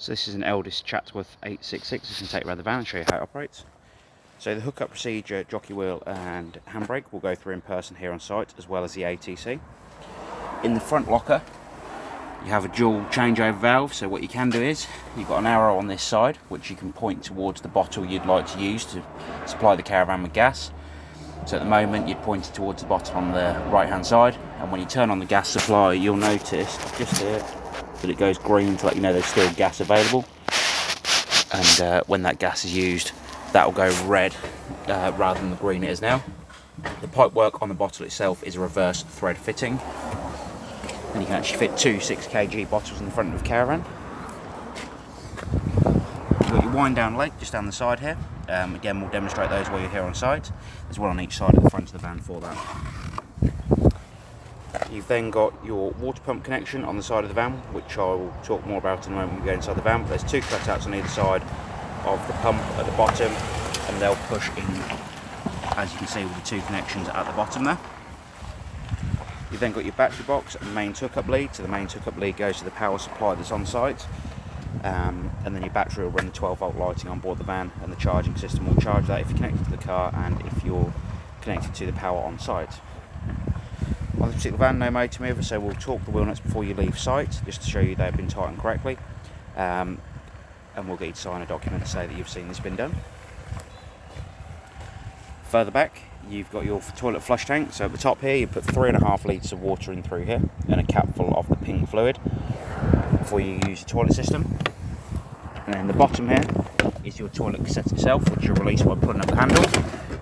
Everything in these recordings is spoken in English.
So this is an Elddis Chatsworth 866. You can take around the van and show you how it operates. So the hookup procedure, jockey wheel and handbrake will go through in person here on site, as well as the ATC. In the front locker you have a dual changeover valve, so what you can do is you've got an arrow on this side which you can point towards the bottle you'd like to use to supply the Caravan with gas. So at the moment you'd point it towards the bottle on the right hand side, and when you turn on the gas supply you'll notice just here that it goes green to let you know there's still gas available, and when that gas is used that will go red rather than the green it is now. The pipework on the bottle itself is a reverse thread fitting, and you can actually fit two 6 kg bottles in the front of the Caravan. You've got your wind down leg just down the side here. Again, we'll demonstrate those while you're here on site. There's one on each side of the front of the van for that. You've then got your water pump connection on the side of the van, which I will talk more about in a moment when we go inside the van. But there's two cutouts on either side of the pump at the bottom, and they'll push in, as you can see, with the two connections at the bottom there. You've then got your battery box and mains hookup lead. So the mains hookup lead goes to the power supply that's on site, and then your battery will run the 12 volt lighting on board the van, and the charging system will charge that if you're connected to the car and if you're connected to the power on site. On this particular van, no motor mover, so we'll torque the wheel nuts before you leave site, just to show you they've been tightened correctly, and we'll get you to sign a document to say that you've seen this been done. Further back, you've got your toilet flush tank. So at the top here, you put 3.5 litres of water in through here, and a cap full of the pink fluid before you use your toilet system. And then the bottom here is your toilet cassette itself, which you release by pulling up the handle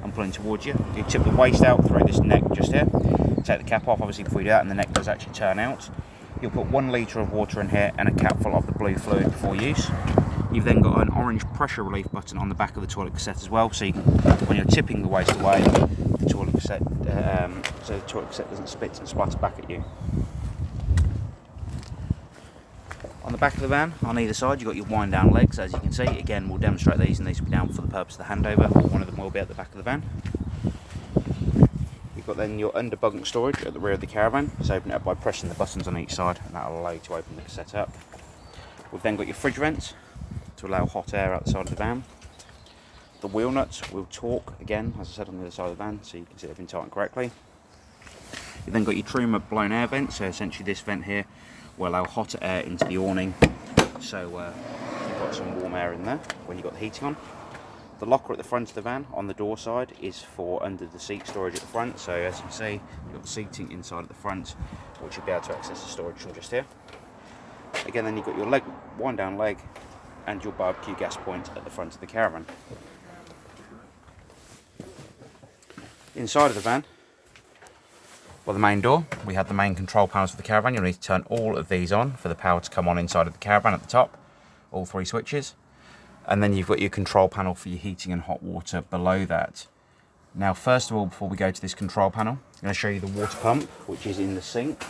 and pulling towards you. You tip the waste out through this neck just here. Take the cap off, obviously, before you do that, and the neck does actually turn out. You'll put 1 litre of water in here and a cap full of the blue fluid before use. You've then got an orange pressure relief button on the back of the toilet cassette as well, so you can, when you're tipping the waste away, the toilet cassette, so the toilet cassette doesn't spit and splatter back at you. On the back of the van, on either side, you've got your wind down legs, as you can see. Again, we'll demonstrate these, and these will be down for the purpose of the handover. One of them will be at the back of the van. You've got then your under bunk storage at the rear of the Caravan. Just open it up by pressing the buttons on each side, and that will allow you to open the cassette up. We've then got your fridge vents to allow hot air out the side of the van. The wheel nuts will torque, again, as I said, on the other side of the van, so you can see they've been tightened correctly. You've then got your Truma blown air vent, so essentially this vent here will allow hotter air into the awning, so you've got some warm air in there when you've got the heating on. The locker at the front of the van on the door side is for under the seat storage at the front, so as you can see, you've got the seating inside at the front, which you'll be able to access the storage from just here. Again, then you've got your leg, wind down leg, and your barbecue gas point at the front of the Caravan. Inside of the van, well, the main door, we have the main control panels for the Caravan. You'll need to turn all of these on for the power to come on inside of the Caravan at the top, all 3 switches. And then you've got your control panel for your heating and hot water below that. Now, first of all, before we go to this control panel, I'm going to show you the water pump, which is in the sink,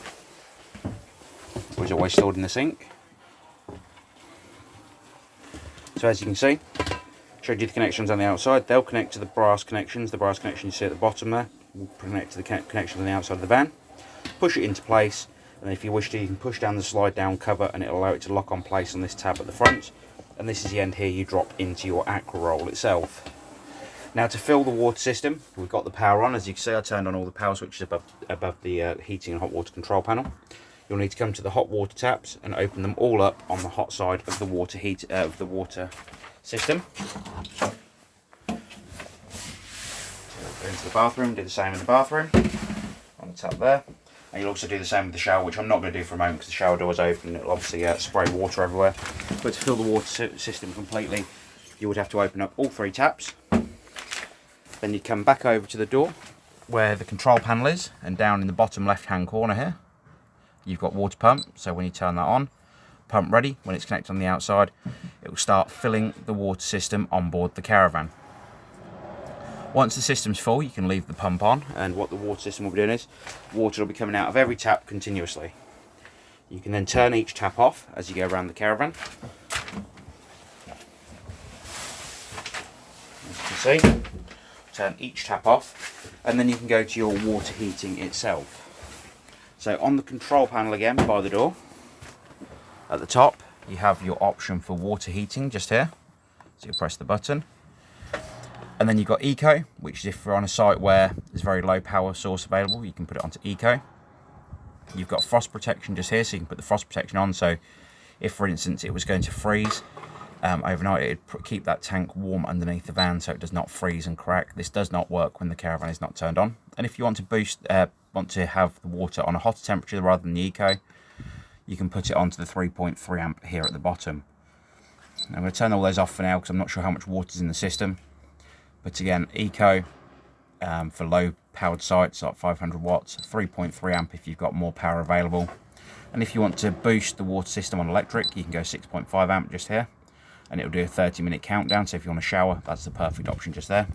which is always stored in the sink. So as you can see, showed you the connections on the outside. They'll connect to the brass connections. The brass connection you see at the bottom there will connect to the connections on the outside of the van. Push it into place, and if you wish to, you can push down the slide down cover, and it'll allow it to lock on place on this tab at the front. And this is the end here you drop into your aqua roll itself. Now, to fill the water system, we've got the power on. As you can see, I turned on all the power switches above the heating and hot water control panel. You'll need to come to the hot water taps and open them all up on the hot side of the water system. So go into the bathroom, do the same in the bathroom, on the tap there. And you'll also do the same with the shower, which I'm not going to do for a moment because the shower door is open and it'll obviously spray water everywhere. But to fill the water system completely, you would have to open up all 3 taps. Then you come back over to the door where the control panel is, and down in the bottom left hand corner here, you've got water pump. So when you turn that on, pump ready, when it's connected on the outside, it will start filling the water system on board the Caravan. Once the system's full, you can leave the pump on, and what the water system will be doing is water will be coming out of every tap continuously. You can then turn each tap off as you go around the Caravan. As you can see, turn each tap off, and then you can go to your water heating itself. So on the control panel again by the door, at the top, you have your option for water heating just here. So you press the button. And then you've got Eco, which is if you're on a site where there's very low power source available, you can put it onto Eco. You've got frost protection just here, so you can put the frost protection on. So if, for instance, it was going to freeze overnight, it'd keep that tank warm underneath the van so it does not freeze and crack. This does not work when the Caravan is not turned on. And if you want to want to have the water on a hotter temperature rather than the Eco, you can put it onto the 3.3 amp here at the bottom. Now, I'm going to turn all those off for now because I'm not sure how much water is in the system. But again, Eco for low powered sites like 500 watts, 3.3 amp if you've got more power available. And if you want to boost the water system on electric, you can go 6.5 amp just here, and it'll do a 30-minute countdown. So if you want to shower, that's the perfect option just there.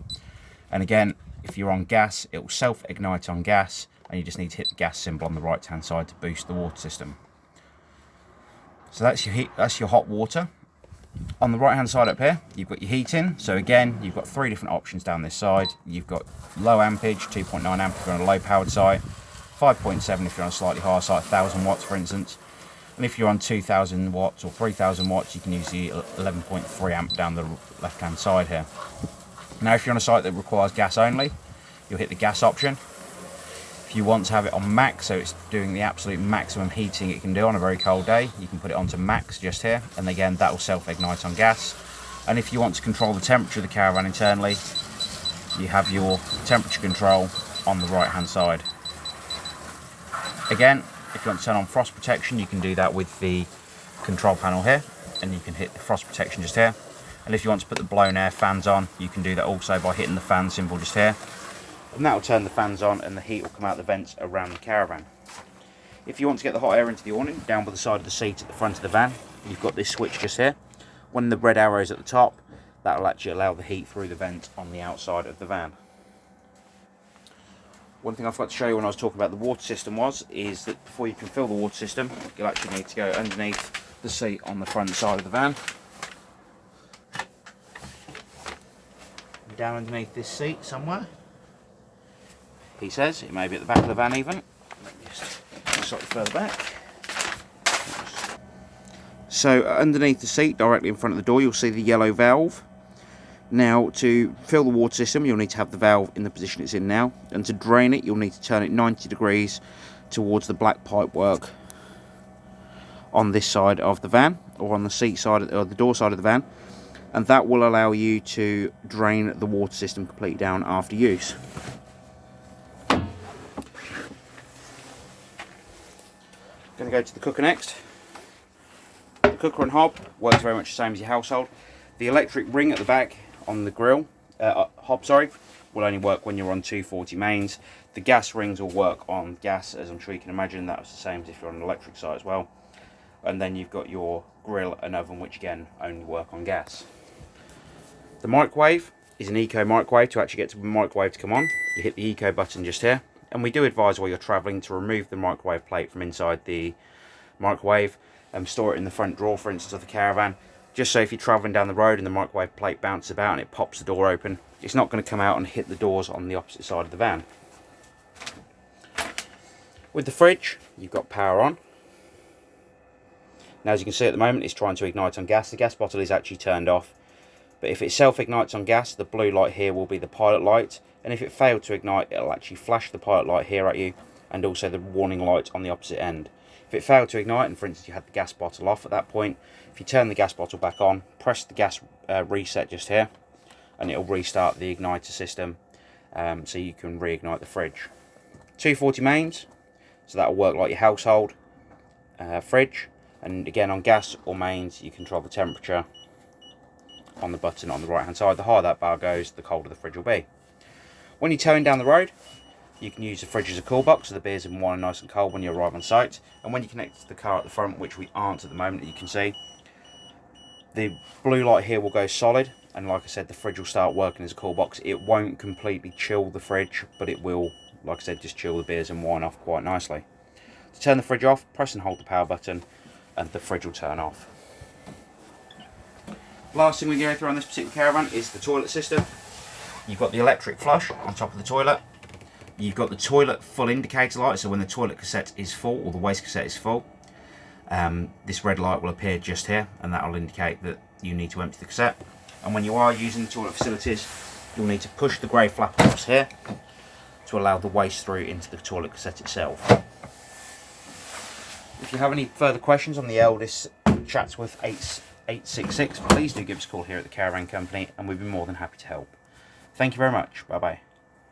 And again, if you're on gas, it will self-ignite on gas, and you just need to hit the gas symbol on the right-hand side to boost the water system. So that's your heat, that's your hot water. On the right hand side up here, you've got your heating. So again, you've got 3 different options down this side. You've got low ampage, 2.9 amp if you're on a low powered site, 5.7 if you're on a slightly higher site, 1000 watts for instance. And if you're on 2000 watts or 3000 watts, you can use the 11.3 amp down the left hand side here. Now if you're on a site that requires gas only, you'll hit the gas option. If you want to have it on max, so it's doing the absolute maximum heating it can do on a very cold day, you can put it onto max just here, and again that will self-ignite on gas. And if you want to control the temperature of the Caravan internally, you have your temperature control on the right hand side. Again, if you want to turn on frost protection, you can do that with the control panel here, and you can hit the frost protection just here. And if you want to put the blown air fans on, you can do that also by hitting the fan symbol just here. And that will turn the fans on and the heat will come out the vents around the Caravan. If you want to get the hot air into the awning, down by the side of the seat at the front of the van, you've got this switch just here. When the red arrow is at the top, that will actually allow the heat through the vent on the outside of the van. One thing I forgot to show you when I was talking about the water system is that before you can fill the water system, you'll actually need to go underneath the seat on the front side of the van. Down underneath this seat somewhere. He says it may be at the back of the van even. Just slightly further back. So underneath the seat, directly in front of the door, you'll see the yellow valve. Now to fill the water system, you'll need to have the valve in the position it's in now, and to drain it, you'll need to turn it 90 degrees towards the black pipework on this side of the van, or on the seat side or the door side of the van, and that will allow you to drain the water system completely down after use. Going to go to the cooker next. The cooker and hob works very much the same as your household. The electric ring at the back on the grill, hob sorry, will only work when you're on 240 mains. The gas rings will work on gas, as I'm sure you can imagine. That's the same as if you're on an electric site as well. And then you've got your grill and oven, which again only work on gas. The microwave is an Eco microwave. To actually get the microwave to come on, you hit the Eco button just here. And we do advise while you're travelling to remove the microwave plate from inside the microwave and store it in the front drawer, for instance, of the Caravan. Just so if you're travelling down the road and the microwave plate bounces about and it pops the door open, it's not going to come out and hit the doors on the opposite side of the van. With the fridge, you've got power on. Now as you can see at the moment, it's trying to ignite on gas. The gas bottle is actually turned off. But if it self-ignites on gas, the blue light here will be the pilot light. And if it failed to ignite, it'll actually flash the pilot light here at you, and also the warning light on the opposite end. If it failed to ignite, and for instance you had the gas bottle off at that point, if you turn the gas bottle back on, press the gas reset just here, and it'll restart the igniter system, so you can reignite the fridge. 240 mains, so that'll work like your household fridge. And again, on gas or mains, you control the temperature on the button on the right hand side. The higher that bar goes, the colder the fridge will be. When you're towing down the road, you can use the fridge as a cool box, so the beers and wine are nice and cold when you arrive on site. And when you connect to the car at the front, which we aren't at the moment, you can see, the blue light here will go solid, and like I said, the fridge will start working as a cool box. It won't completely chill the fridge, but it will, like I said, just chill the beers and wine off quite nicely. To turn the fridge off, press and hold the power button, and the fridge will turn off. Last thing we go through on this particular Caravan is the toilet system. You've got the electric flush on top of the toilet. You've got the toilet full indicator light, so when the toilet cassette is full, or the waste cassette is full, This red light will appear just here, and that will indicate that you need to empty the cassette. And when you are using the toilet facilities, you'll need to push the grey flap across here to allow the waste through into the toilet cassette itself. If you have any further questions on the Elddis Chatsworth 866, please do give us a call here at the Caravan Company, and we'd be more than happy to help. Thank you very much. Bye bye.